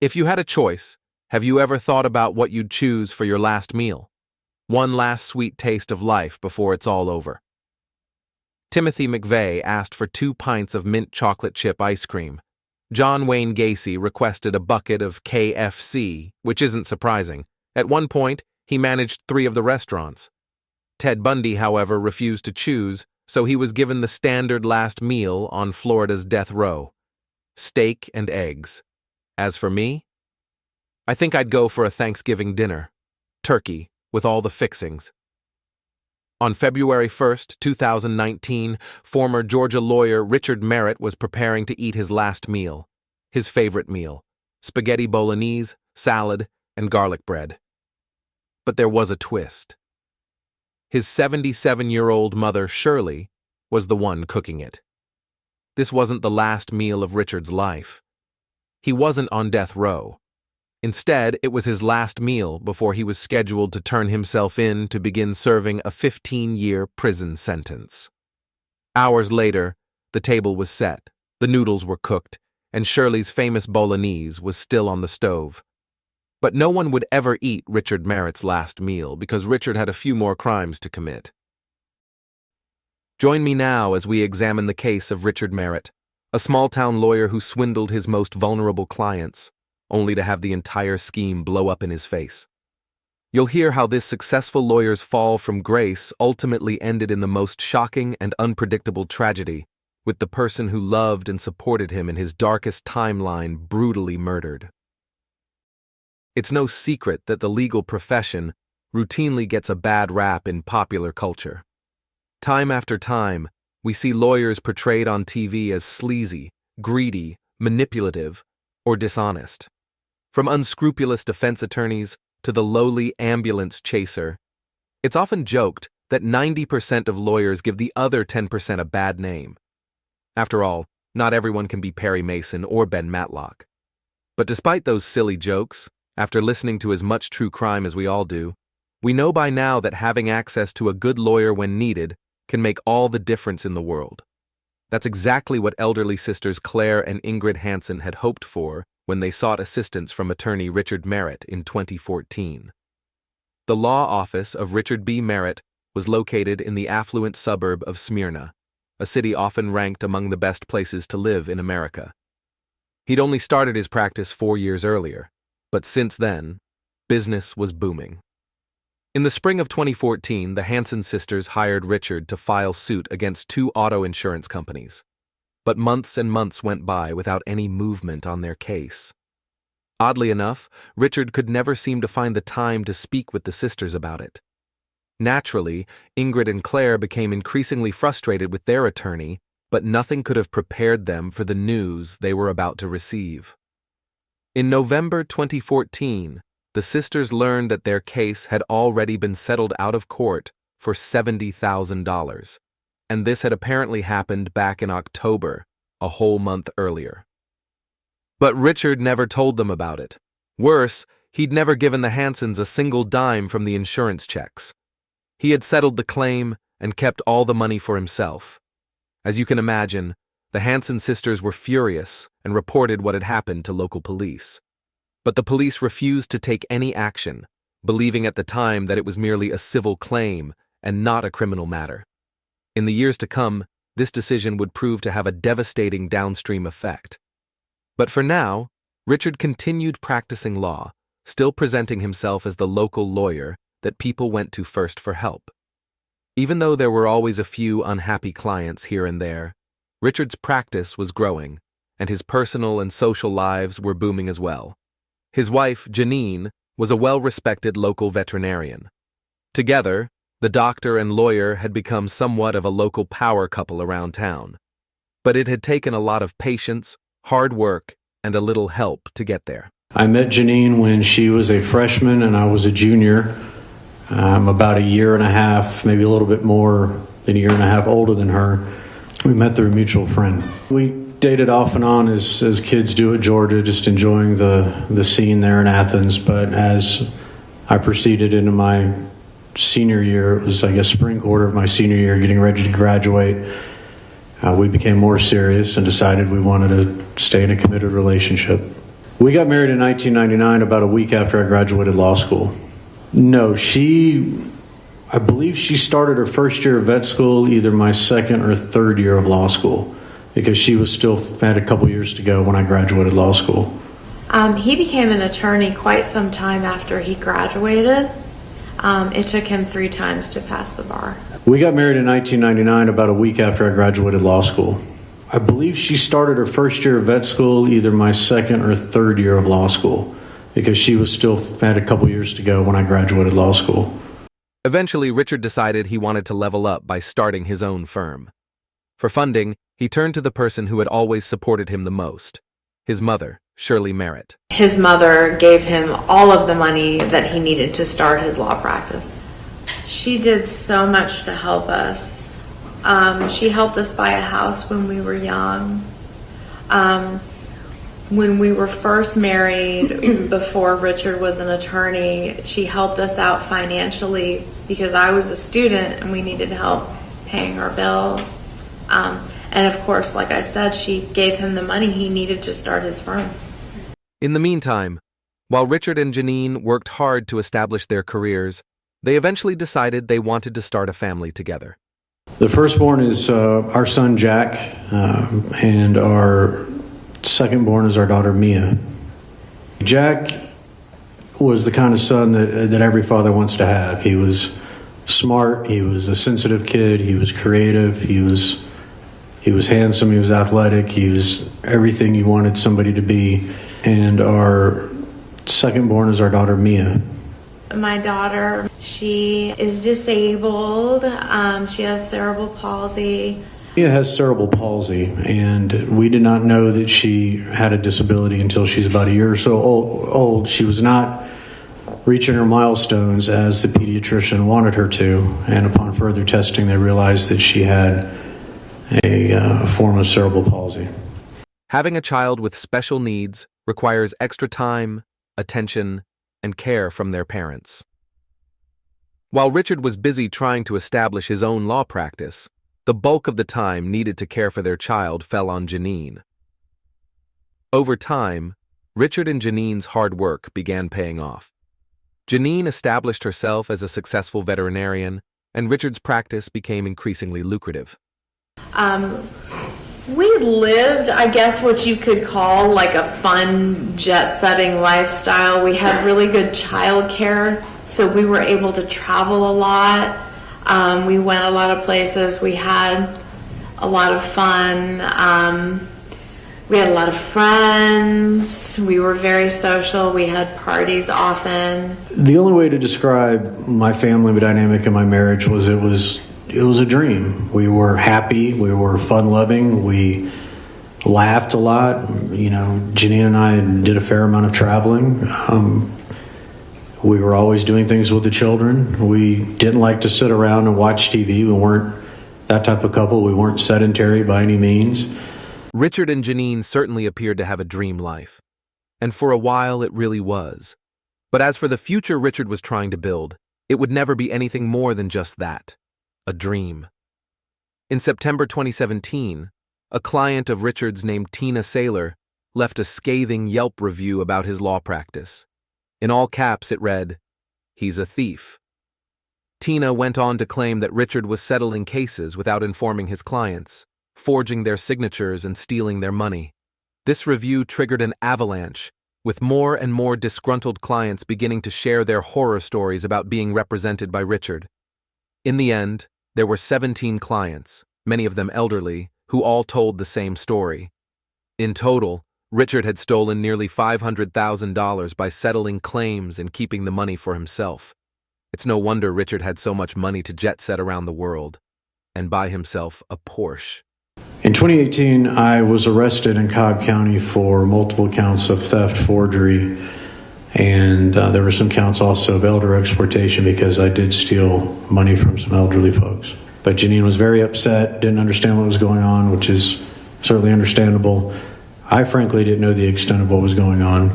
If you had a choice, have you ever thought about what you'd choose for your last meal? One last sweet taste of life before it's all over. Timothy McVeigh asked for 2 pints of mint chocolate chip ice cream. John Wayne Gacy requested a bucket of KFC, which isn't surprising. At one point, he managed 3 of the restaurants. Ted Bundy, however, refused to choose, so he was given the standard last meal on Florida's death row: steak and eggs. As for me, I think I'd go for a Thanksgiving dinner, turkey, with all the fixings. On February 1st, 2019, former Georgia lawyer Richard Merritt was preparing to eat his last meal, his favorite meal: spaghetti bolognese, salad, and garlic bread. But there was a twist. His 77-year-old mother, Shirley, was the one cooking it. This wasn't the last meal of Richard's life. He wasn't on death row. Instead, it was his last meal before he was scheduled to turn himself in to begin serving a 15-year prison sentence. Hours later, the table was set, the noodles were cooked, and Shirley's famous bolognese was still on the stove. But no one would ever eat Richard Merritt's last meal because Richard had a few more crimes to commit. Join me now as we examine the case of Richard Merritt, a small-town lawyer who swindled his most vulnerable clients, only to have the entire scheme blow up in his face. You'll hear how this successful lawyer's fall from grace ultimately ended in the most shocking and unpredictable tragedy, with the person who loved and supported him in his darkest timeline brutally murdered. It's no secret that the legal profession routinely gets a bad rap in popular culture. Time after time, we see lawyers portrayed on TV as sleazy, greedy, manipulative, or dishonest. From unscrupulous defense attorneys to the lowly ambulance chaser, it's often joked that 90% of lawyers give the other 10% a bad name. After all, not everyone can be Perry Mason or Ben Matlock. But despite those silly jokes, after listening to as much true crime as we all do, we know by now that having access to a good lawyer when needed can make all the difference in the world. That's exactly what elderly sisters Claire and Ingrid Hansen had hoped for when they sought assistance from attorney Richard Merritt in 2014. The law office of Richard B. Merritt was located in the affluent suburb of Smyrna, a city often ranked among the best places to live in America. He'd only started his practice 4 years earlier, but since then, business was booming. In the spring of 2014, the Hansen sisters hired Richard to file suit against 2 auto insurance companies. But months and months went by without any movement on their case. Oddly enough, Richard could never seem to find the time to speak with the sisters about it. Naturally, Ingrid and Claire became increasingly frustrated with their attorney, but nothing could have prepared them for the news they were about to receive. In November 2014, the sisters learned that their case had already been settled out of court for $70,000, and this had apparently happened back in October, a whole month earlier. But Richard never told them about it. Worse, he'd never given the Hansens a single dime from the insurance checks. He had settled the claim and kept all the money for himself. As you can imagine, the Hansen sisters were furious and reported what had happened to local police. But the police refused to take any action, believing at the time that it was merely a civil claim and not a criminal matter. In the years to come, this decision would prove to have a devastating downstream effect. But for now, Richard continued practicing law, still presenting himself as the local lawyer that people went to first for help. Even though there were always a few unhappy clients here and there, Richard's practice was growing, and his personal and social lives were booming as well. His wife, Janine, was a well-respected local veterinarian. Together, the doctor and lawyer had become somewhat of a local power couple around town. But it had taken a lot of patience, hard work, and a little help to get there. I met Janine when she was a freshman and I was a junior. I'm about a year and a half, maybe a little bit more than a year and a half older than her. We met through a mutual friend. We dated off and on as kids do at Georgia, just enjoying the scene there in Athens. But as I proceeded into my senior year, it was, I guess, spring quarter of my senior year, getting ready to graduate, we became more serious and decided we wanted to stay in a committed relationship. We got married in 1999, about a week after I graduated law school. No, I believe she started her first year of vet school either my second or third year of law school, because she was still had a couple years to go when I graduated law school. He became an attorney quite some time after he graduated. It took him 3 times to pass the bar. We got married in 1999, about a week after I graduated law school. I believe she started her first year of vet school either my second or third year of law school, because she was still had a couple years to go when I graduated law school. Eventually, Richard decided he wanted to level up by starting his own firm. For funding, he turned to the person who had always supported him the most, his mother, Shirley Merritt. His mother gave him all of the money that he needed to start his law practice. She did so much to help us. She helped us buy a house when we were young. When we were first married, before Richard was an attorney, she helped us out financially because I was a student and we needed help paying our bills. And of course, like I said, she gave him the money he needed to start his firm. In the meantime, while Richard and Janine worked hard to establish their careers, they eventually decided they wanted to start a family together. The firstborn is our son Jack, and our secondborn is our daughter Mia. Jack was the kind of son that every father wants to have. He was smart, he was a sensitive kid, he was creative, he was handsome, he was athletic, he was everything you wanted somebody to be. And our secondborn is our daughter Mia. My daughter, she is disabled. She has cerebral palsy. Mia has cerebral palsy, and we did not know that she had a disability until she's about a year or so old. She was not reaching her milestones as the pediatrician wanted her to, and upon further testing, they realized that she had a form of cerebral palsy. Having a child with special needs requires extra time, attention, and care from their parents. While Richard was busy trying to establish his own law practice, the bulk of the time needed to care for their child fell on Janine. Over time, Richard and Janine's hard work began paying off. Janine established herself as a successful veterinarian, and Richard's practice became increasingly lucrative. We lived, I guess, what you could call like a fun jet-setting lifestyle. We had really good childcare, so we were able to travel a lot. We went a lot of places. We had a lot of fun. We had a lot of friends. We were very social. We had parties often. The only way to describe my family dynamic and my marriage was it was a dream. We were happy. We were fun-loving. We laughed a lot. You know, Janine and I did a fair amount of traveling. We were always doing things with the children. We didn't like to sit around and watch TV. We weren't that type of couple. We weren't sedentary by any means. Richard and Janine certainly appeared to have a dream life, and for a while it really was. But as for the future Richard was trying to build, it would never be anything more than just that. A dream. In September 2017, a client of Richard's named Tina Saylor left a scathing Yelp review about his law practice. In all caps it read, "He's a thief." Tina went on to claim that Richard was settling cases without informing his clients, forging their signatures and stealing their money. This review triggered an avalanche, with more and more disgruntled clients beginning to share their horror stories about being represented by Richard. In the end, there were 17 clients, many of them elderly, who all told the same story. In total, Richard had stolen nearly $500,000 by settling claims and keeping the money for himself. It's no wonder Richard had so much money to jet set around the world and buy himself a Porsche. In 2018, I was arrested in Cobb County for multiple counts of theft, forgery, and there were some counts also of elder exploitation because I did steal money from some elderly folks. But Janine was very upset, didn't understand what was going on, which is certainly understandable. I frankly didn't know the extent of what was going on,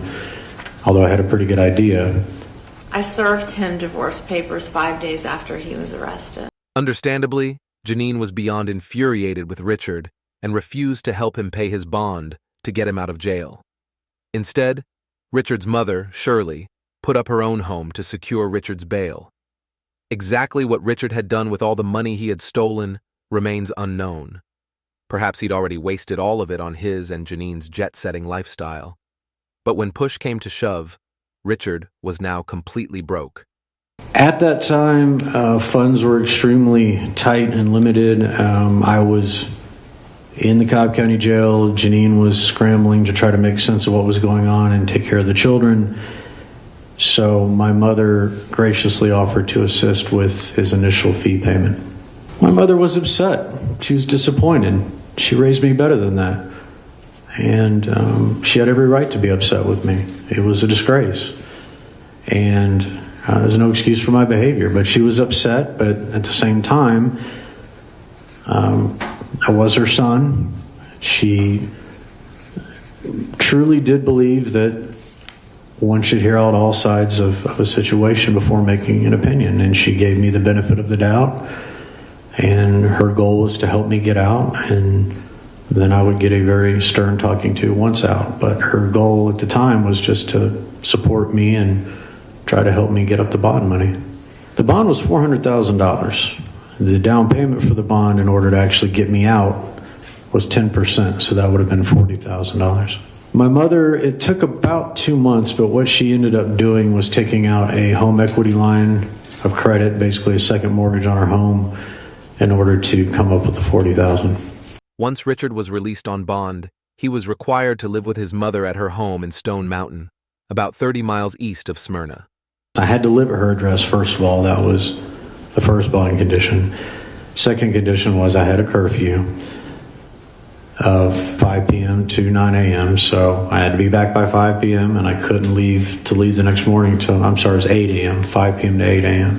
although I had a pretty good idea. I served him divorce papers 5 days after he was arrested. Understandably, Janine was beyond infuriated with Richard and refused to help him pay his bond to get him out of jail. Instead, Richard's mother, Shirley, put up her own home to secure Richard's bail. Exactly what Richard had done with all the money he had stolen remains unknown. Perhaps he'd already wasted all of it on his and Janine's jet-setting lifestyle. But when push came to shove, Richard was now completely broke. At that time, funds were extremely tight and limited. I was in the Cobb County Jail. Janine was scrambling to try to make sense of what was going on and take care of the children. So my mother graciously offered to assist with his initial fee payment. My mother was upset. She was disappointed. She raised me better than that. And she had every right to be upset with me. It was a disgrace. And there's no excuse for my behavior. But she was upset, but at the same time, I was her son. She truly did believe that one should hear out all sides of a situation before making an opinion. And she gave me the benefit of the doubt. And her goal was to help me get out. And then I would get a very stern talking to once out. But her goal at the time was just to support me and try to help me get up the bond money. The bond was $400,000. The down payment for the bond in order to actually get me out was 10%, so that would have been $40,000. My mother, it took about 2 months, but what she ended up doing was taking out a home equity line of credit, basically a second mortgage on her home, in order to come up with the $40,000. Once Richard was released on bond, he was required to live with his mother at her home in Stone Mountain, about 30 miles east of Smyrna. I had to live at her address, first of all. That was the first bond condition. Second condition was I had a curfew of 5 p.m. to 9 a.m., so I had to be back by 5 p.m., and I couldn't leave the next morning till, it was 8 a.m., 5 p.m. to 8 a.m.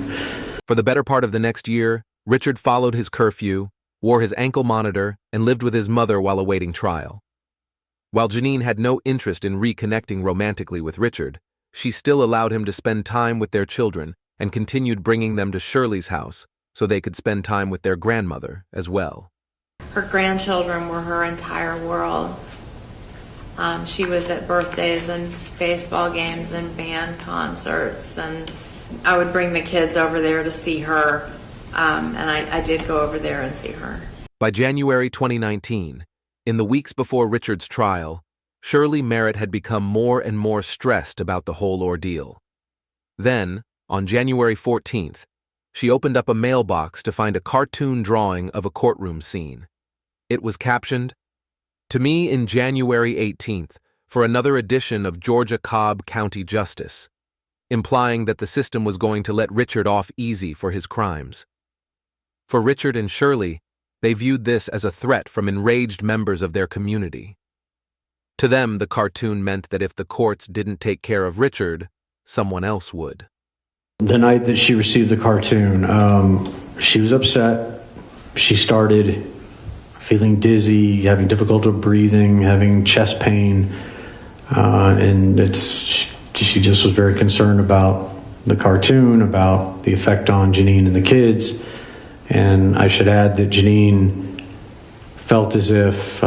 For the better part of the next year, Richard followed his curfew, wore his ankle monitor, and lived with his mother while awaiting trial. While Janine had no interest in reconnecting romantically with Richard, she still allowed him to spend time with their children and continued bringing them to Shirley's house so they could spend time with their grandmother as well. Her grandchildren were her entire world. She was at birthdays and baseball games and band concerts, and I would bring the kids over there to see her, and I did go over there and see her. By January 2019, in the weeks before Richard's trial, Shirley Merritt had become more and more stressed about the whole ordeal. Then, on January 14th, she opened up a mailbox to find a cartoon drawing of a courtroom scene. It was captioned, "To me in January 18th for another edition of Georgia Cobb County Justice," implying that the system was going to let Richard off easy for his crimes. For Richard and Shirley, they viewed this as a threat from enraged members of their community. To them, the cartoon meant that if the courts didn't take care of Richard, someone else would. The night that she received the cartoon, she was upset. She started feeling dizzy, having difficulty breathing, having chest pain, and she just was very concerned about the cartoon, about the effect on Janine and the kids. And I should add that Janine felt as if,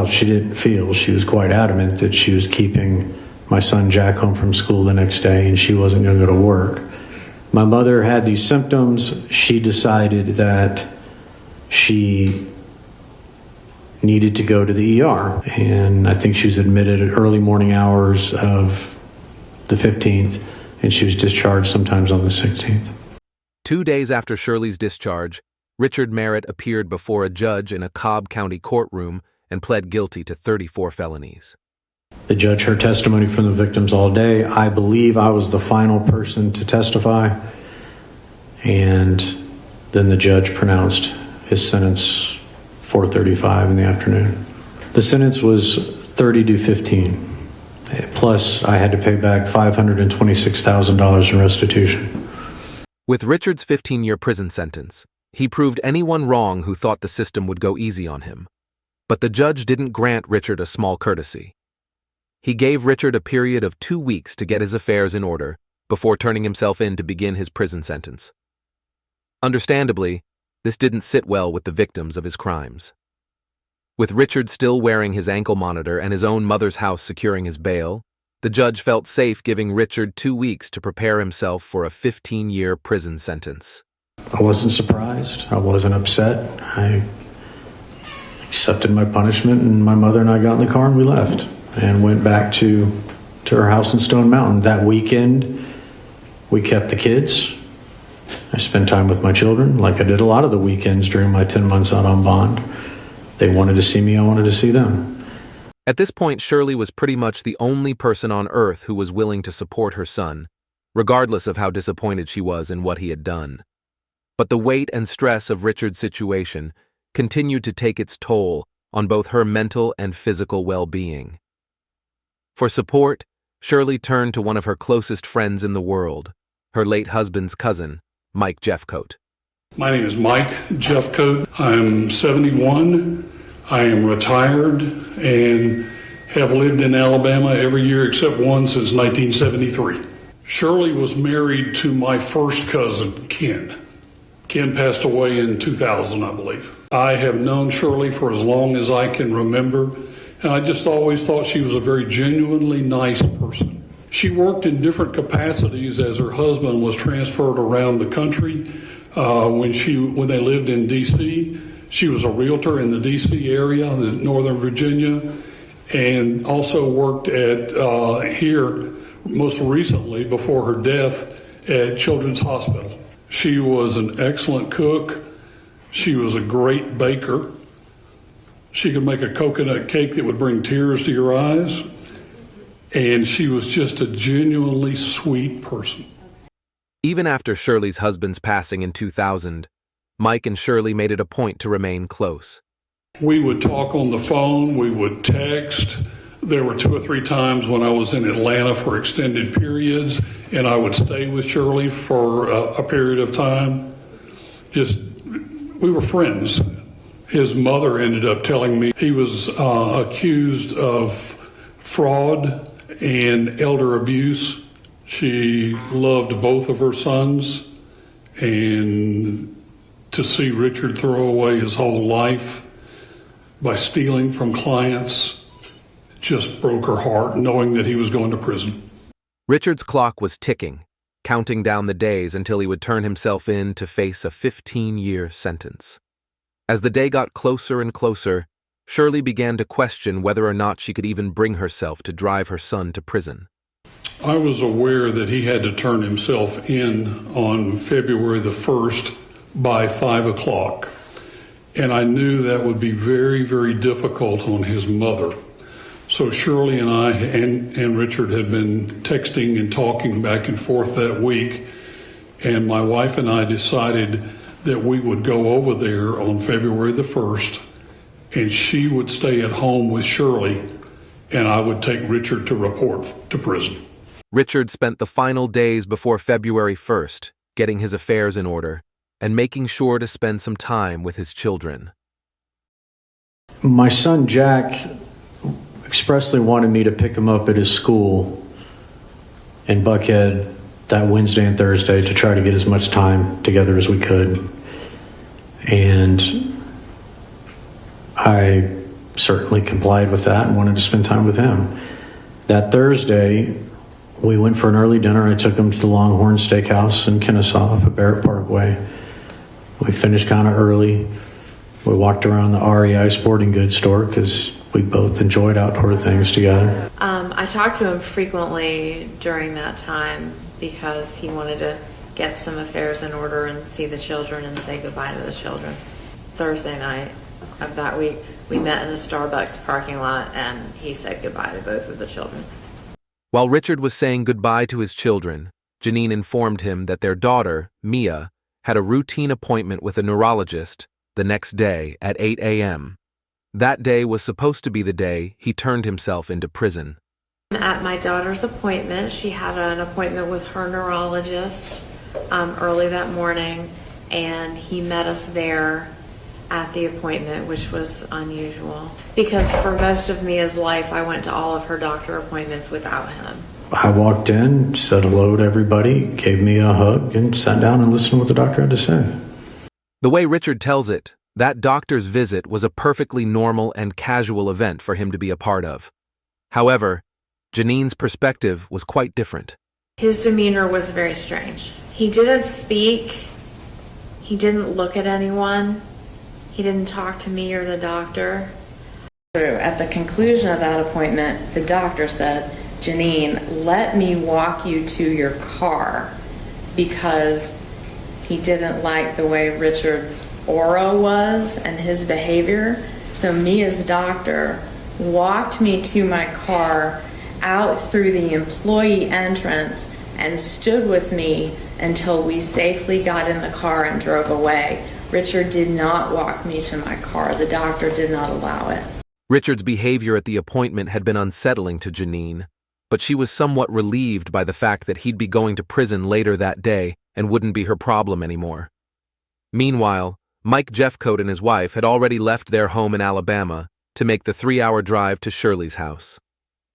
she didn't feel. She was quite adamant that she was keeping my son Jack home from school the next day and she wasn't going to go to work. My mother had these symptoms. She decided that she needed to go to the ER. And I think she was admitted at early morning hours of the 15th, and she was discharged sometimes on the 16th. 2 days after Shirley's discharge, Richard Merritt appeared before a judge in a Cobb County courtroom and pled guilty to 34 felonies. The judge heard testimony from the victims all day. I believe I was the final person to testify. And then the judge pronounced his sentence 4:35 in the afternoon. The sentence was 30 to 15. Plus, I had to pay back $526,000 in restitution. With Richard's 15-year prison sentence, he proved anyone wrong who thought the system would go easy on him. But the judge didn't grant Richard a small courtesy. He gave Richard a period of 2 weeks to get his affairs in order before turning himself in to begin his prison sentence. Understandably, this didn't sit well with the victims of his crimes. With Richard still wearing his ankle monitor and his own mother's house securing his bail, the judge felt safe giving Richard 2 weeks to prepare himself for a 15-year prison sentence. I wasn't surprised. I wasn't upset. I accepted my punishment, and my mother and I got in the car and we left and went back to her house in Stone Mountain. That weekend, we kept the kids. I spent time with my children like I did a lot of the weekends during my 10 months out on bond. They wanted to see me, I wanted to see them. At this point, Shirley was pretty much the only person on earth who was willing to support her son, regardless of how disappointed she was in what he had done. But the weight and stress of Richard's situation continued to take its toll on both her mental and physical well-being. For support, Shirley turned to one of her closest friends in the world, her late husband's cousin, Mike Jeffcoat. My name is Mike Jeffcoat. I'm 71. I am retired and have lived in Alabama every year except one since 1973. Shirley was married to my first cousin, Ken. Ken passed away in 2000, I believe. I have known Shirley for as long as I can remember, and I just always thought she was a very genuinely nice person. She worked in different capacities as her husband was transferred around the country. When they lived in D.C., she was a realtor in the D.C. area, in Northern Virginia, and also worked at here most recently before her death at Children's Hospital. She was an excellent cook. She was a great baker. She could make a coconut cake that would bring tears to your eyes. And she was just a genuinely sweet person. Even after Shirley's husband's passing in 2000, Mike and Shirley made it a point to remain close. We would talk on the phone, we would text. There were 2 or 3 times when I was in Atlanta for extended periods, and I would stay with Shirley for a period of time. We were friends. His mother ended up telling me he was accused of fraud and elder abuse. She loved both of her sons, and to see Richard throw away his whole life by stealing from clients just broke her heart, knowing that he was going to prison. Richard's clock was ticking, counting down the days until he would turn himself in to face a 15-year sentence. As the day got closer and closer, Shirley began to question whether or not she could even bring herself to drive her son to prison. I was aware that he had to turn himself in on February the 1st by 5 o'clock. And I knew that would be very, very difficult on his mother. So Shirley and I and Richard had been texting and talking back and forth that week. And my wife and I decided that we would go over there on February the 1st, and she would stay at home with Shirley, and I would take Richard to report to prison. Richard spent the final days before February 1st getting his affairs in order and making sure to spend some time with his children. My son Jack expressly wanted me to pick him up at his school in Buckhead that Wednesday and Thursday to try to get as much time together as we could. And I certainly complied with that and wanted to spend time with him. That Thursday, we went for an early dinner. I took him to the Longhorn Steakhouse in Kennesaw off of Barrett Parkway. We finished kind of early. We walked around the REI sporting goods store because we both enjoyed outdoor things together. I talked to him frequently during that time because he wanted to get some affairs in order and see the children and say goodbye to the children. Thursday night of that week, we met in a Starbucks parking lot and he said goodbye to both of the children. While Richard was saying goodbye to his children, Janine informed him that their daughter, Mia, had a routine appointment with a neurologist the next day at 8 a.m. That day was supposed to be the day he turned himself into prison. At my daughter's appointment, she had an appointment with her neurologist early that morning, and he met us there at the appointment, which was unusual because for most of Mia's life, I went to all of her doctor appointments without him. I walked in, said hello to everybody, gave Mia a hug, and sat down and listened to what the doctor had to say. The way Richard tells it, That doctor's visit was a perfectly normal and casual event for him to be a part of. However, Janine's perspective was quite different. His demeanor was very strange. He didn't speak. He didn't look at anyone. He didn't talk to me or the doctor. At the conclusion of that appointment, the doctor said, "Janine, let me walk you to your car," because he didn't like the way Richard's aura was and his behavior. So me as doctor walked me to my car out through the employee entrance and stood with me until we safely got in the car and drove away. Richard did not walk me to my car. The doctor did not allow it. Richard's behavior at the appointment had been unsettling to Janine, but she was somewhat relieved by the fact that he'd be going to prison later that day and wouldn't be her problem anymore. Meanwhile, Mike Jeffcoat and his wife had already left their home in Alabama to make the 3-hour drive to Shirley's house.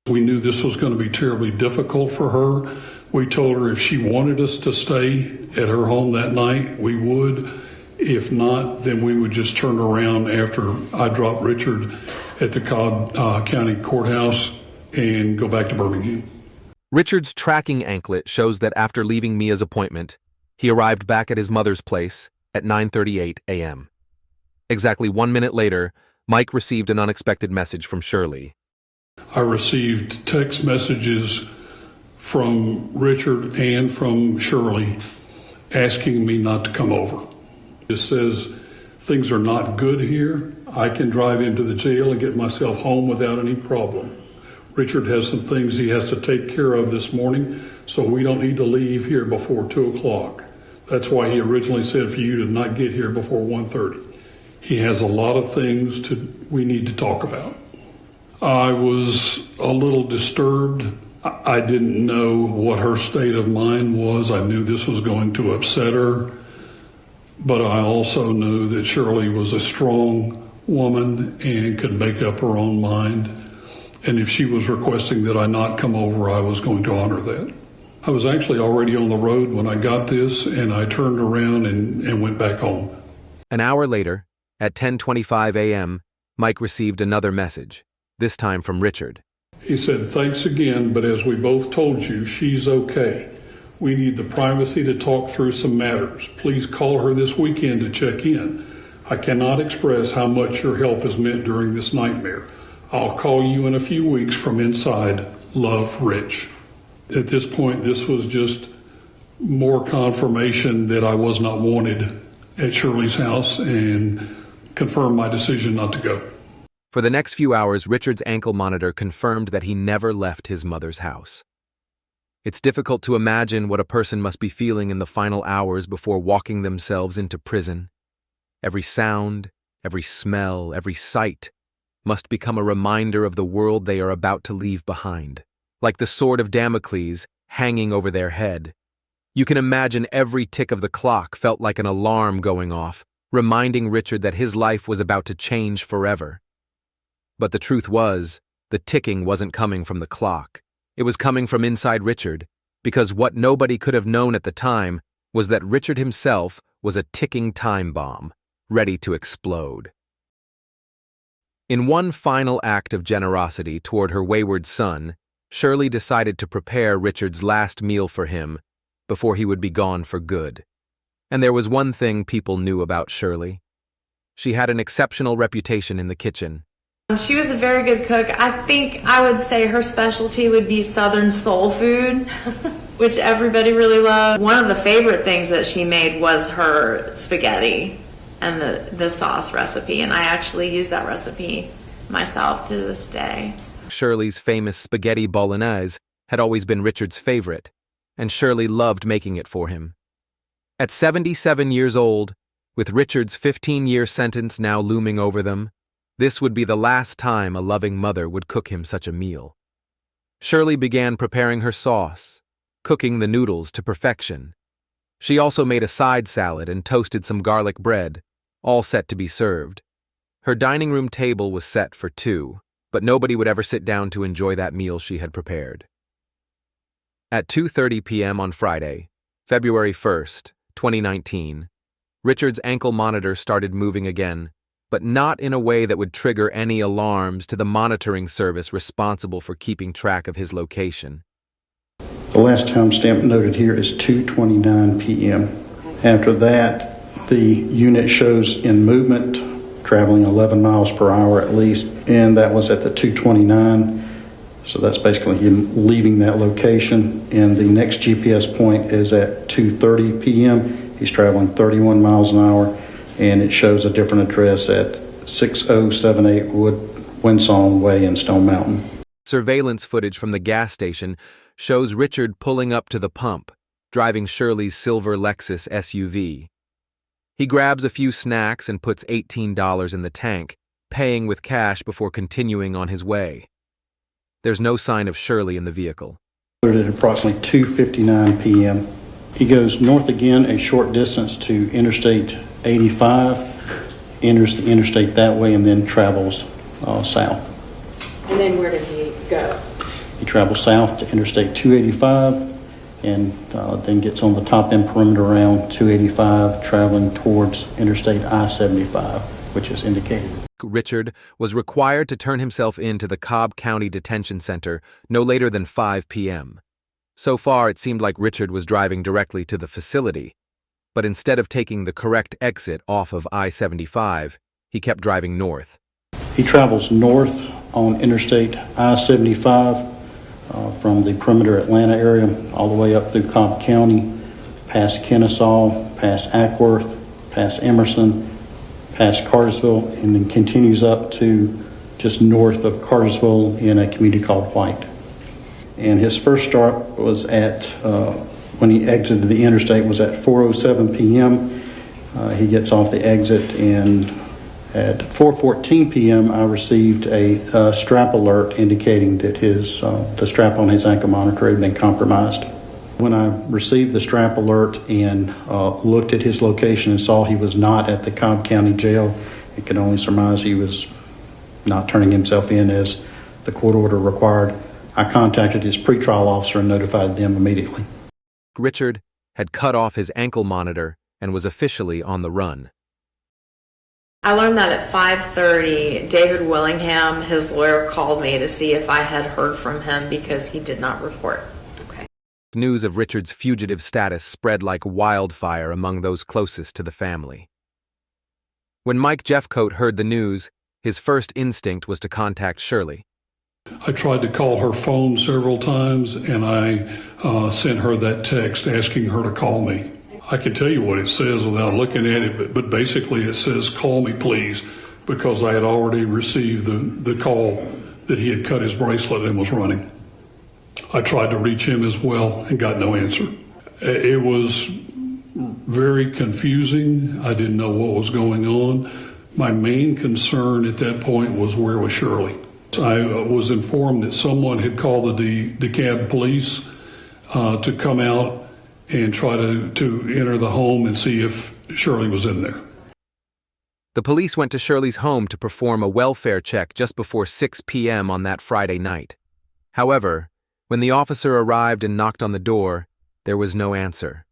We knew this was going to be terribly difficult for her. We told her if she wanted us to stay at her home that night, we would. If not, then we would just turn around after I dropped Richard at the Cobb County Courthouse and go back to Birmingham. Richard's tracking anklet shows that after leaving Mia's appointment, he arrived back at his mother's place at 9:38 a.m. Exactly 1 minute later, Mike received an unexpected message from Shirley. I received text messages from Richard and from Shirley asking me not to come over. It says, "Things are not good here. I can drive into the jail and get myself home without any problem. Richard has some things he has to take care of this morning, so we don't need to leave here before 2 o'clock. That's why he originally said for you to not get here before 1:30. He has a lot of things we need to talk about." I was a little disturbed. I didn't know what her state of mind was. I knew this was going to upset her, but I also knew that Shirley was a strong woman and could make up her own mind. And if she was requesting that I not come over, I was going to honor that. I was actually already on the road when I got this, and I turned around and went back home. An hour later, at 10:25 a.m., Mike received another message, this time from Richard. He said, "Thanks again, but as we both told you, she's okay. We need the privacy to talk through some matters. Please call her this weekend to check in. I cannot express how much your help has meant during this nightmare. I'll call you in a few weeks from inside. Love, Rich." At this point, this was just more confirmation that I was not wanted at Shirley's house and confirmed my decision not to go. For the next few hours, Richard's ankle monitor confirmed that he never left his mother's house. It's difficult to imagine what a person must be feeling in the final hours before walking themselves into prison. Every sound, every smell, every sight must become a reminder of the world they are about to leave behind, like the sword of Damocles hanging over their head. You can imagine every tick of the clock felt like an alarm going off, reminding Richard that his life was about to change forever. But the truth was, the ticking wasn't coming from the clock. It was coming from inside Richard, because what nobody could have known at the time was that Richard himself was a ticking time bomb, ready to explode. In one final act of generosity toward her wayward son, Shirley decided to prepare Richard's last meal for him before he would be gone for good. And there was one thing people knew about Shirley. She had an exceptional reputation in the kitchen. She was a very good cook. I think I would say her specialty would be Southern soul food, which everybody really loved. One of the favorite things that she made was her spaghetti and the sauce recipe, and I actually use that recipe myself to this day. Shirley's famous spaghetti bolognese had always been Richard's favorite, and Shirley loved making it for him. At 77 years old, with Richard's 15-year sentence now looming over them, this would be the last time a loving mother would cook him such a meal. Shirley began preparing her sauce, cooking the noodles to perfection. She also made a side salad and toasted some garlic bread, all set to be served. Her dining room table was set for 2, but nobody would ever sit down to enjoy that meal she had prepared. At 2:30 p.m. on Friday, February 1st, 2019, Richard's ankle monitor started moving again, but not in a way that would trigger any alarms to the monitoring service responsible for keeping track of his location. The last timestamp noted here is 2:29 p.m. After that, the unit shows in movement, traveling 11 miles per hour at least, and that was at the 2:29. So that's basically him leaving that location. And the next GPS point is at 2:30 p.m. He's traveling 31 miles an hour, and it shows a different address at 6078 Windsong Way in Stone Mountain. Surveillance footage from the gas station shows Richard pulling up to the pump, driving Shirley's silver Lexus SUV. He grabs a few snacks and puts $18 in the tank, paying with cash before continuing on his way. There's no sign of Shirley in the vehicle. At approximately 2:59 p.m., he goes north again a short distance to Interstate 85, enters the interstate that way, and then travels south. And then where does he go? He travels south to Interstate 285 and then gets on the top end perimeter around 285, traveling towards Interstate I-75, which is indicated. Richard was required to turn himself in to the Cobb County Detention Center no later than 5 p.m. So far, it seemed like Richard was driving directly to the facility, but instead of taking the correct exit off of I-75, he kept driving north. He travels north on Interstate I-75 from the perimeter Atlanta area all the way up through Cobb County, past Kennesaw, past Ackworth, past Emerson, past Cartersville, and then continues up to just north of Cartersville in a community called White. And his first stop was at, when he exited the interstate, was at 4:07 p.m. He gets off the exit, and at 4:14 p.m. I received a strap alert indicating that the strap on his ankle monitor had been compromised. When I received the strap alert and looked at his location and saw he was not at the Cobb County Jail, I could only surmise he was not turning himself in as the court order required. I contacted his pretrial officer and notified them immediately. Richard had cut off his ankle monitor and was officially on the run. I learned that at 5:30, David Willingham, his lawyer, called me to see if I had heard from him because he did not report. Okay. News of Richard's fugitive status spread like wildfire among those closest to the family. When Mike Jeffcoat heard the news, his first instinct was to contact Shirley. I tried to call her phone several times, and I sent her that text asking her to call me. I can tell you what it says without looking at it, but basically it says, "Call me, please," because I had already received the call that he had cut his bracelet and was running. I tried to reach him as well and got no answer. It was very confusing. I didn't know what was going on. My main concern at that point was, where was Shirley? I was informed that someone had called the DeKalb police to come out and try to enter the home and see if Shirley was in there. The police went to Shirley's home to perform a welfare check just before 6 p.m. on that Friday night. However, when the officer arrived and knocked on the door, there was no answer.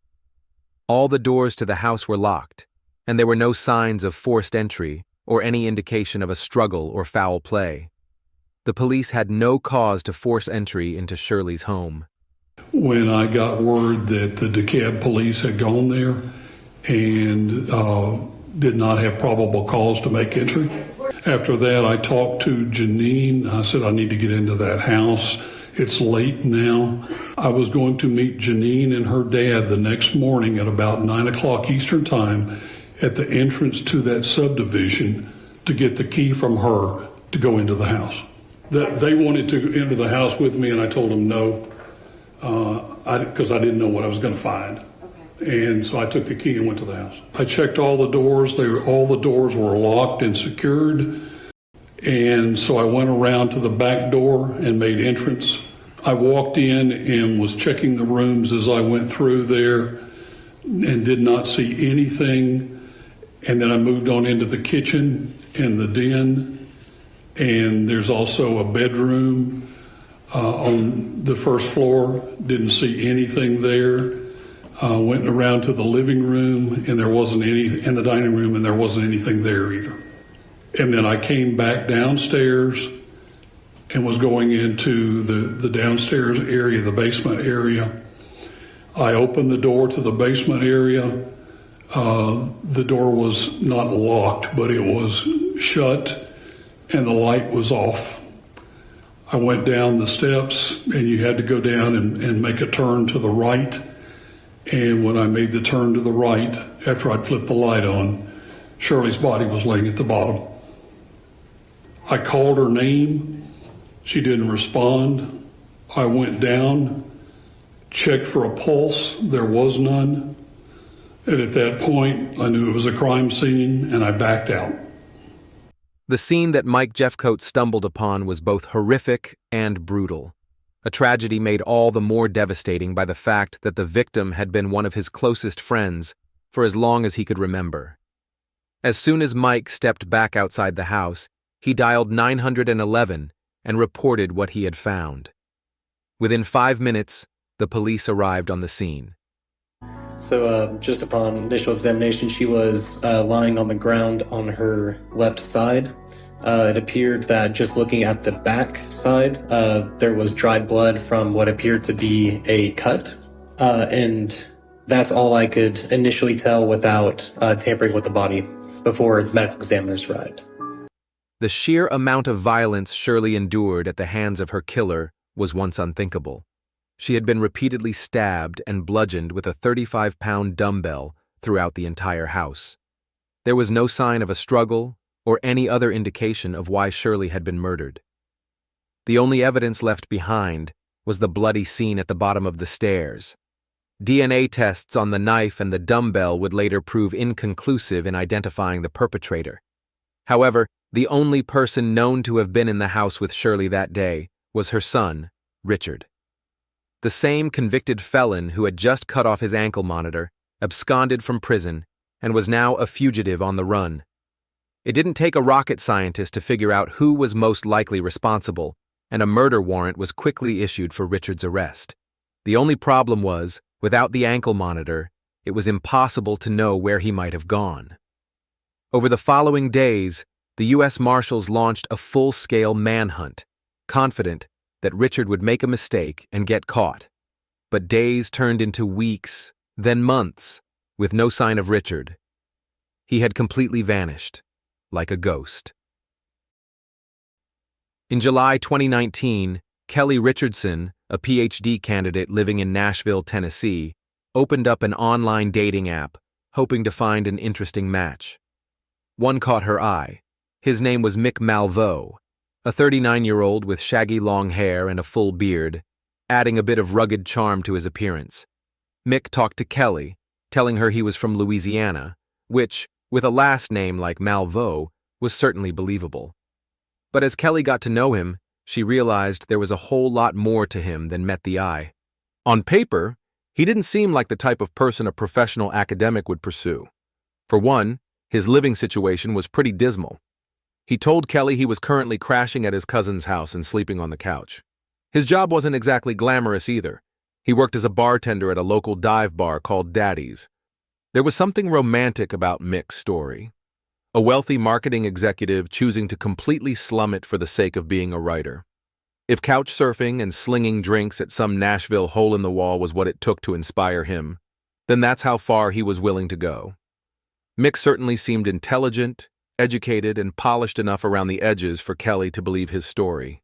All the doors to the house were locked, and there were no signs of forced entry or any indication of a struggle or foul play. The police had no cause to force entry into Shirley's home. When I got word that the DeKalb police had gone there and did not have probable cause to make entry, after that I talked to Janine. I said, I need to get into that house. It's late now. I was going to meet Janine and her dad the next morning at about 9 o'clock Eastern Time at the entrance to that subdivision to get the key from her to go into the house. They wanted to enter the house with me, and I told them no, because I didn't know what I was going to find. Okay. And so I took the key and went to the house. I checked all the doors. All the doors were locked and secured. And so I went around to the back door and made entrance. I walked in and was checking the rooms as I went through there and did not see anything. And then I moved on into the kitchen and the den. And there's also a bedroom on the first floor. Didn't see anything there. Went around to the living room, and there wasn't any, in the dining room, and there wasn't anything there either. And then I came back downstairs and was going into the downstairs area, the basement area. I opened the door to the basement area. The door was not locked, but it was shut, and the light was off. I went down the steps, and you had to go down and make a turn to the right. And when I made the turn to the right, after I'd flipped the light on, Shirley's body was laying at the bottom. I called her name. She didn't respond. I went down, checked for a pulse. There was none. And at that point, I knew it was a crime scene, and I backed out. The scene that Mike Jeffcoat stumbled upon was both horrific and brutal. A tragedy made all the more devastating by the fact that the victim had been one of his closest friends for as long as he could remember. As soon as Mike stepped back outside the house, he dialed 911 and reported what he had found. Within 5 minutes, the police arrived on the scene. So just upon initial examination, she was lying on the ground on her left side. It appeared that just looking at the back side, there was dried blood from what appeared to be a cut. And that's all I could initially tell without tampering with the body before medical examiners arrived. The sheer amount of violence Shirley endured at the hands of her killer was once unthinkable. She had been repeatedly stabbed and bludgeoned with a 35-pound dumbbell throughout the entire house. There was no sign of a struggle or any other indication of why Shirley had been murdered. The only evidence left behind was the bloody scene at the bottom of the stairs. DNA tests on the knife and the dumbbell would later prove inconclusive in identifying the perpetrator. However, the only person known to have been in the house with Shirley that day was her son, Richard. The same convicted felon who had just cut off his ankle monitor, absconded from prison, and was now a fugitive on the run. It didn't take a rocket scientist to figure out who was most likely responsible, and a murder warrant was quickly issued for Richard's arrest. The only problem was, without the ankle monitor, it was impossible to know where he might have gone. Over the following days, the U.S. Marshals launched a full-scale manhunt, confident that Richard would make a mistake and get caught. But days turned into weeks, then months, with no sign of Richard. He had completely vanished, like a ghost. In July 2019, Kelly Richardson, a PhD candidate living in Nashville, Tennessee, opened up an online dating app, hoping to find an interesting match. One caught her eye. His name was Mick Malveaux, a 39-year-old with shaggy long hair and a full beard, adding a bit of rugged charm to his appearance. Mick talked to Kelly, telling her he was from Louisiana, which, with a last name like Malveaux, was certainly believable. But as Kelly got to know him, she realized there was a whole lot more to him than met the eye. On paper, he didn't seem like the type of person a professional academic would pursue. For one, his living situation was pretty dismal. He told Kelly he was currently crashing at his cousin's house and sleeping on the couch. His job wasn't exactly glamorous either. He worked as a bartender at a local dive bar called Daddy's. There was something romantic about Mick's story. A wealthy marketing executive choosing to completely slum it for the sake of being a writer. If couch surfing and slinging drinks at some Nashville hole-in-the-wall was what it took to inspire him, then that's how far he was willing to go. Mick certainly seemed intelligent, educated, and polished enough around the edges for Kelly to believe his story.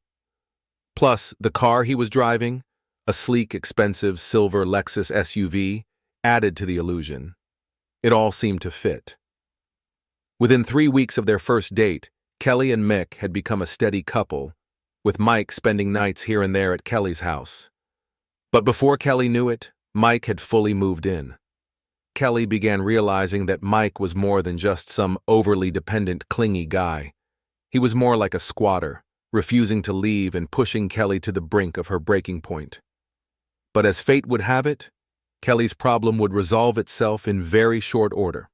Plus, the car he was driving, a sleek, expensive silver Lexus SUV, added to the illusion. It all seemed to fit. Within 3 weeks of their first date, Kelly and Mick had become a steady couple, with Mike spending nights here and there at Kelly's house. But before Kelly knew it, Mike had fully moved in. Kelly began realizing that Mike was more than just some overly dependent, clingy guy. He was more like a squatter, refusing to leave and pushing Kelly to the brink of her breaking point. But as fate would have it, Kelly's problem would resolve itself in very short order.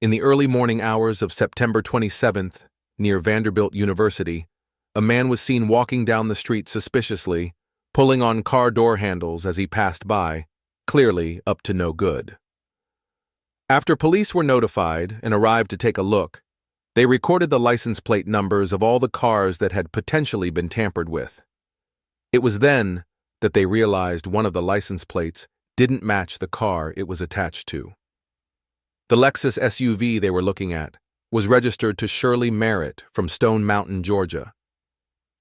In the early morning hours of September 27th, near Vanderbilt University, a man was seen walking down the street suspiciously, pulling on car door handles as he passed by, clearly up to no good. After police were notified and arrived to take a look, they recorded the license plate numbers of all the cars that had potentially been tampered with. It was then that they realized one of the license plates didn't match the car it was attached to. The Lexus SUV they were looking at was registered to Shirley Merritt from Stone Mountain, Georgia.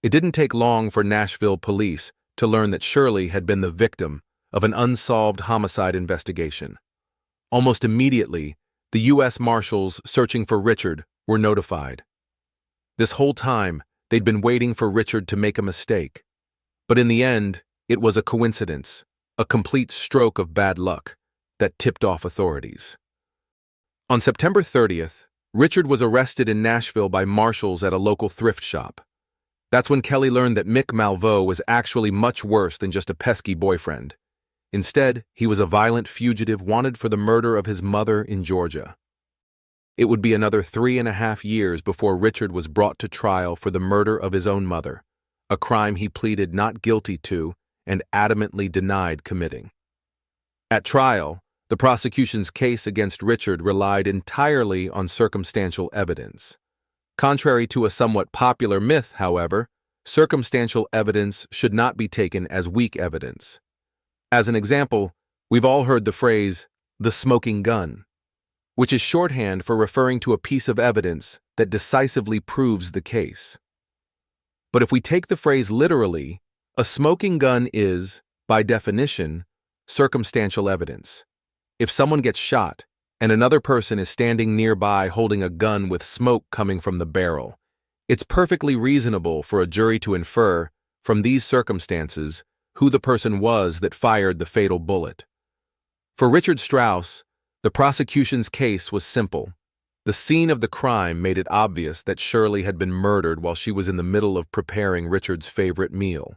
It didn't take long for Nashville police to learn that Shirley had been the victim of an unsolved homicide investigation. Almost immediately, the U.S. Marshals searching for Richard were notified. This whole time, they'd been waiting for Richard to make a mistake. But in the end, it was a coincidence, a complete stroke of bad luck, that tipped off authorities. On September 30th, Richard was arrested in Nashville by marshals at a local thrift shop. That's when Kelly learned that Mick Malveaux was actually much worse than just a pesky boyfriend. Instead, he was a violent fugitive wanted for the murder of his mother in Georgia. It would be another 3.5 years before Richard was brought to trial for the murder of his own mother, a crime he pleaded not guilty to and adamantly denied committing. At trial, the prosecution's case against Richard relied entirely on circumstantial evidence. Contrary to a somewhat popular myth, however, circumstantial evidence should not be taken as weak evidence. As an example, we've all heard the phrase, the smoking gun, which is shorthand for referring to a piece of evidence that decisively proves the case. But if we take the phrase literally, a smoking gun is, by definition, circumstantial evidence. If someone gets shot, and another person is standing nearby holding a gun with smoke coming from the barrel, it's perfectly reasonable for a jury to infer, from these circumstances, who the person was that fired the fatal bullet. For Richard Strauss, the prosecution's case was simple. The scene of the crime made it obvious that Shirley had been murdered while she was in the middle of preparing Richard's favorite meal.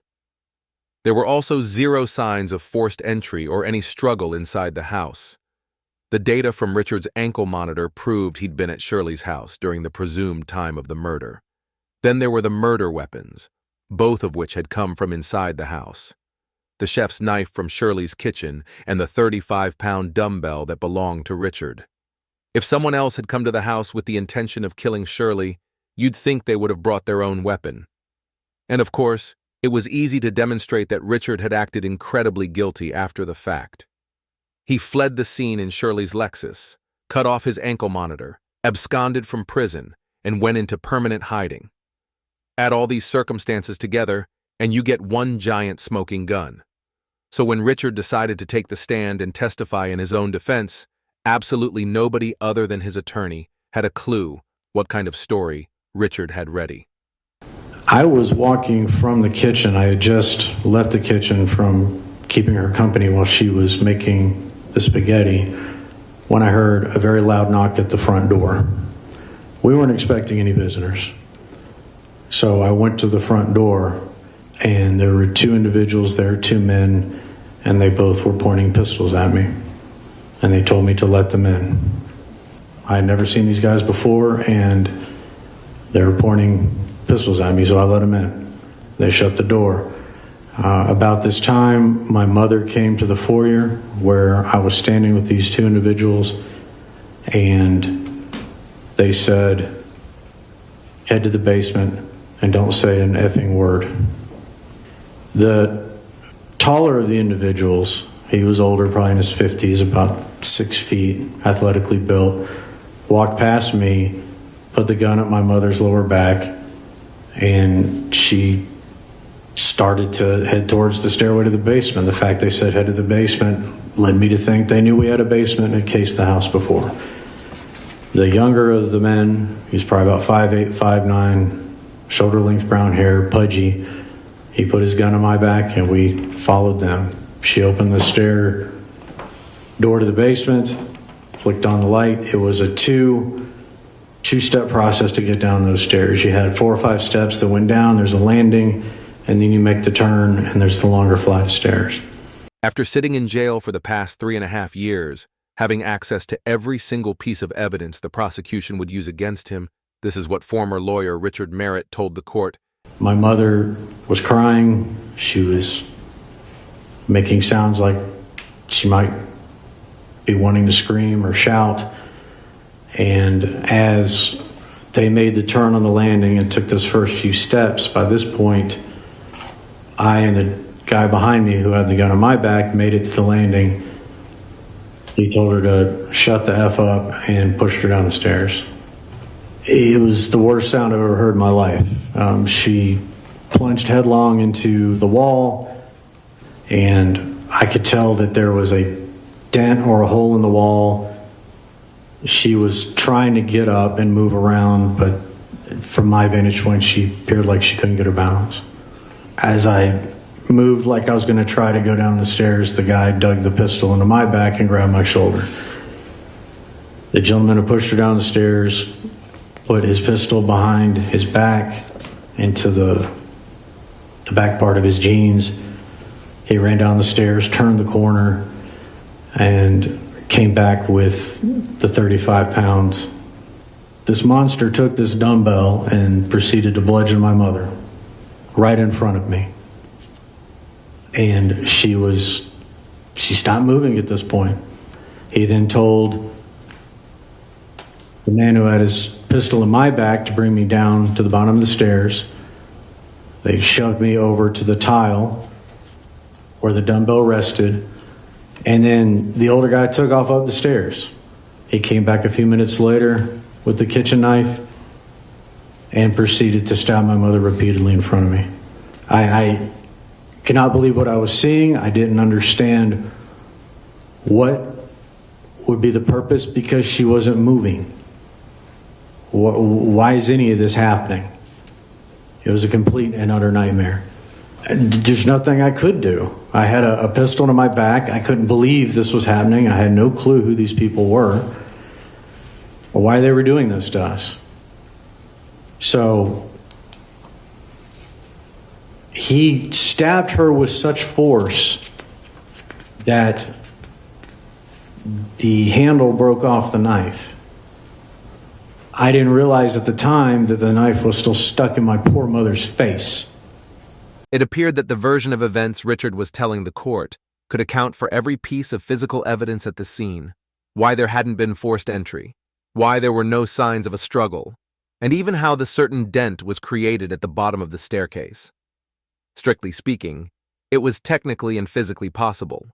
There were also zero signs of forced entry or any struggle inside the house. The data from Richard's ankle monitor proved he'd been at Shirley's house during the presumed time of the murder. Then there were the murder weapons, both of which had come from inside the house. The chef's knife from Shirley's kitchen and the 35-pound dumbbell that belonged to Richard. If someone else had come to the house with the intention of killing Shirley, you'd think they would have brought their own weapon. And of course, it was easy to demonstrate that Richard had acted incredibly guilty after the fact. He fled the scene in Shirley's Lexus, cut off his ankle monitor, absconded from prison, and went into permanent hiding. Add all these circumstances together, and you get one giant smoking gun. So when Richard decided to take the stand and testify in his own defense, absolutely nobody other than his attorney had a clue what kind of story Richard had ready. I was walking from the kitchen. I had just left the kitchen from keeping her company while she was making the spaghetti when I heard a very loud knock at the front door. We weren't expecting any visitors. So I went to the front door, and there were two individuals there, two men, and they both were pointing pistols at me. And they told me to let them in. I had never seen these guys before, and they were pointing pistols at me, so I let them in. They shut the door. About this time, my mother came to the foyer where I was standing with these two individuals, and they said, head to the basement and don't say an effing word. The taller of the individuals, he was older, probably in his 50s, about 6 feet, athletically built, walked past me, put the gun at my mother's lower back, and she started to head towards the stairway to the basement. The fact they said head to the basement led me to think they knew we had a basement and had cased the house before. The younger of the men, he's probably about 5'8", 5'9", shoulder-length brown hair, pudgy. He put his gun on my back, and we followed them. She opened the stair door to the basement, flicked on the light. It was a two-step process to get down those stairs. You had 4 or 5 steps that went down, there's a landing, and then you make the turn, and there's the longer flight of stairs. After sitting in jail for the past 3.5 years, having access to every single piece of evidence the prosecution would use against him, this is what former lawyer Richard Merritt told the court. My mother was crying. She was making sounds like she might be wanting to scream or shout. And as they made the turn on the landing and took those first few steps, by this point, I and the guy behind me who had the gun on my back made it to the landing. He told her to shut the F up and pushed her down the stairs. It was the worst sound I've ever heard in my life. She plunged headlong into the wall, and I could tell that there was a dent or a hole in the wall. She was trying to get up and move around, but from my vantage point, she appeared like she couldn't get her balance. As I moved like I was going to try to go down the stairs, the guy dug the pistol into my back and grabbed my shoulder. The gentleman who pushed her down the stairs put his pistol behind his back into the back part of his jeans. He ran down the stairs, turned the corner, and came back with the 35 pounds. This monster took this dumbbell and proceeded to bludgeon my mother right in front of me. And she stopped moving at this point. He then told the man who had his pistol in my back to bring me down to the bottom of the stairs. They shoved me over to the tile where the dumbbell rested, and then the older guy took off up the stairs. He came back a few minutes later with the kitchen knife and proceeded to stab my mother repeatedly in front of me. I cannot believe what I was seeing. I didn't understand what would be the purpose because she wasn't moving. Why is any of this happening? It was a complete and utter nightmare. There's nothing I could do. I had a pistol to my back. I couldn't believe this was happening. I had no clue who these people were or why they were doing this to us. So he stabbed her with such force that the handle broke off the knife. I didn't realize at the time that the knife was still stuck in my poor mother's face. It appeared that the version of events Richard was telling the court could account for every piece of physical evidence at the scene, why there hadn't been forced entry, why there were no signs of a struggle, and even how the certain dent was created at the bottom of the staircase. Strictly speaking, it was technically and physically possible.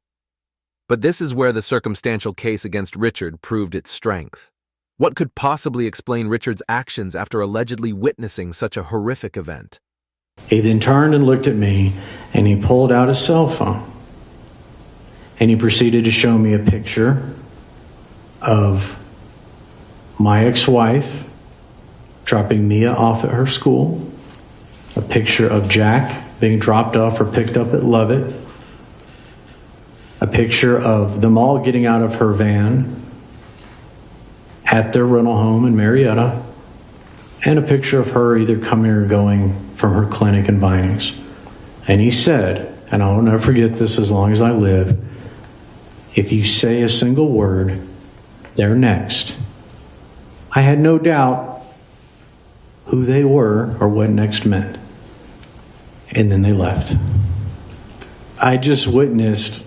But this is where the circumstantial case against Richard proved its strength. What could possibly explain Richard's actions after allegedly witnessing such a horrific event? He then turned and looked at me, and he pulled out his cell phone. And he proceeded to show me a picture of my ex-wife dropping Mia off at her school, a picture of Jack being dropped off or picked up at Lovett, a picture of them all getting out of her van at their rental home in Marietta, and a picture of her either coming or going from her clinic in Vinings. And he said, and I will never forget this as long as I live, if you say a single word, they're next. I had no doubt who they were or what next meant. And then they left. I just witnessed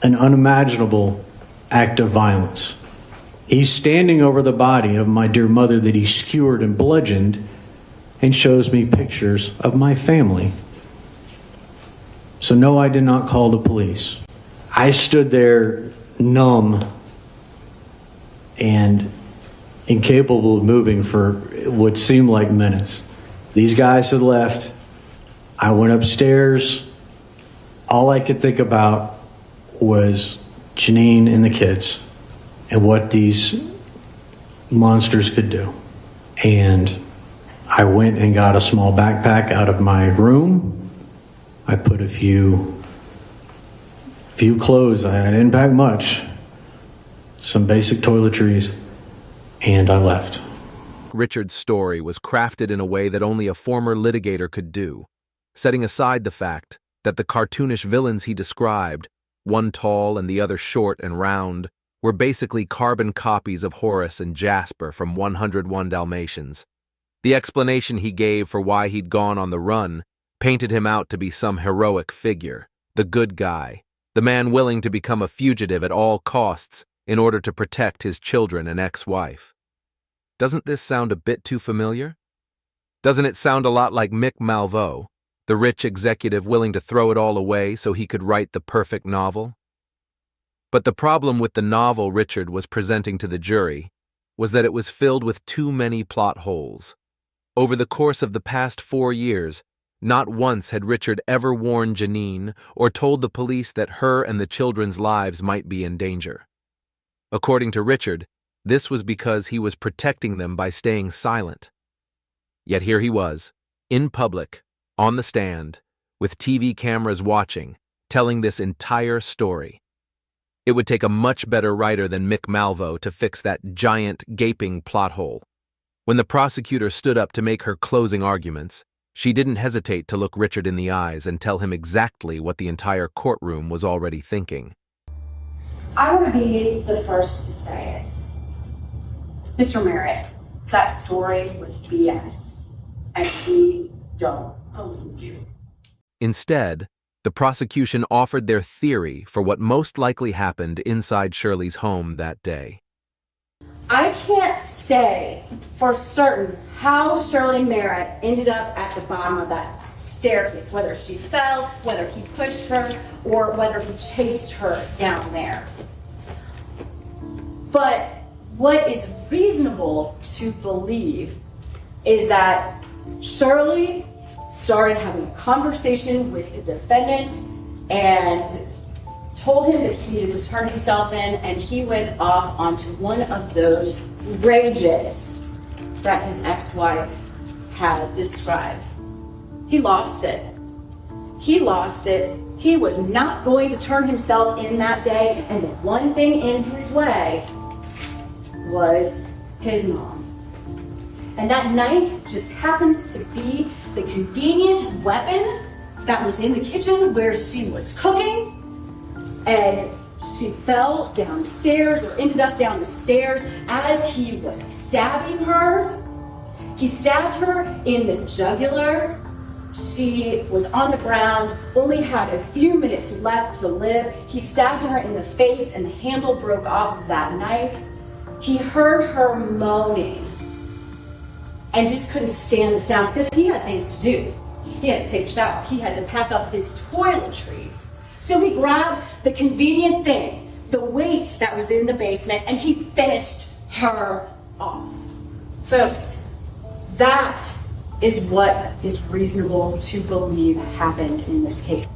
an unimaginable act of violence. He's standing over the body of my dear mother that he skewered and bludgeoned and shows me pictures of my family. So no, I did not call the police. I stood there numb and incapable of moving for what seemed like minutes. These guys had left. I went upstairs. All I could think about was Janine and the kids and what these monsters could do. And I went and got a small backpack out of my room. I put a few clothes. I didn't pack much. Some basic toiletries. And I left. Richard's story was crafted in a way that only a former litigator could do, setting aside the fact that the cartoonish villains he described, one tall and the other short and round, were basically carbon copies of Horace and Jasper from 101 Dalmatians. The explanation he gave for why he'd gone on the run painted him out to be some heroic figure, the good guy, the man willing to become a fugitive at all costs in order to protect his children and ex-wife. Doesn't this sound a bit too familiar? Doesn't it sound a lot like Mick Malvo, the rich executive willing to throw it all away so he could write the perfect novel? But the problem with the novel Richard was presenting to the jury was that it was filled with too many plot holes. Over the course of the past 4 years, not once had Richard ever warned Janine or told the police that her and the children's lives might be in danger. According to Richard, this was because he was protecting them by staying silent. Yet here he was, in public, on the stand, with TV cameras watching, telling this entire story. It would take a much better writer than Mick Malvo to fix that giant, gaping plot hole. When the prosecutor stood up to make her closing arguments, she didn't hesitate to look Richard in the eyes and tell him exactly what the entire courtroom was already thinking. I want to be the first to say it. Mr. Merritt, that story was BS, and we don't believe you. Instead, the prosecution offered their theory for what most likely happened inside Shirley's home that day. I can't say for certain how Shirley Merritt ended up at the bottom of that staircase, whether she fell, whether he pushed her, or whether he chased her down there. But what is reasonable to believe is that Shirley started having a conversation with the defendant and told him that he needed to turn himself in, and he went off onto one of those rages that his ex-wife had described. He lost it. He lost it. He was not going to turn himself in that day, and the one thing in his way was his mom. And that knife just happens to be the convenient weapon that was in the kitchen where she was cooking, and she fell down the stairs, or ended up down the stairs as he was stabbing her. He stabbed her in the jugular. She was on the ground, only had a few minutes left to live. He stabbed her in the face, and the handle broke off of that knife. He heard her moaning and just couldn't stand the sound because he had things to do. He had to take a shower. He had to pack up his toiletries. So he grabbed the convenient thing, the weight that was in the basement, and he finished her off. Folks, that is what is reasonable to believe happened in this case.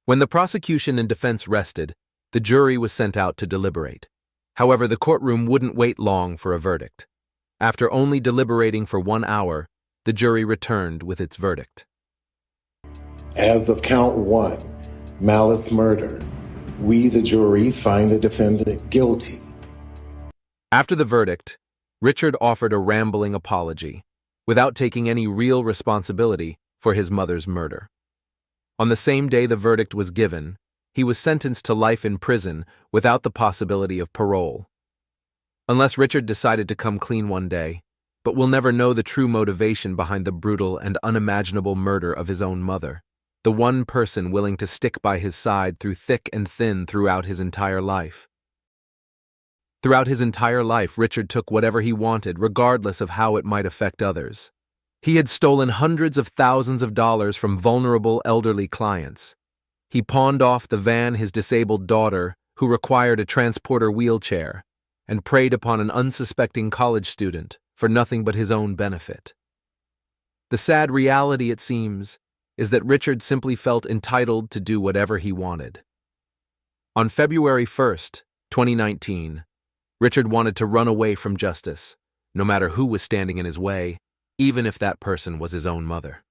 When the prosecution and defense rested, the jury was sent out to deliberate. However, the courtroom wouldn't wait long for a verdict. After only deliberating for 1 hour, the jury returned with its verdict. As of count 1, malice murder, we, the jury, find the defendant guilty. After the verdict, Richard offered a rambling apology, without taking any real responsibility for his mother's murder. On the same day the verdict was given, he was sentenced to life in prison without the possibility of parole. Unless Richard decided to come clean one day, but we'll never know the true motivation behind the brutal and unimaginable murder of his own mother, the one person willing to stick by his side through thick and thin throughout his entire life. Throughout his entire life, Richard took whatever he wanted, regardless of how it might affect others. He had stolen hundreds of thousands of dollars from vulnerable elderly clients. He pawned off the van his disabled daughter, who required a transporter wheelchair, and preyed upon an unsuspecting college student for nothing but his own benefit. The sad reality, it seems, is that Richard simply felt entitled to do whatever he wanted. On February 1st, 2019, Richard wanted to run away from justice, no matter who was standing in his way, even if that person was his own mother.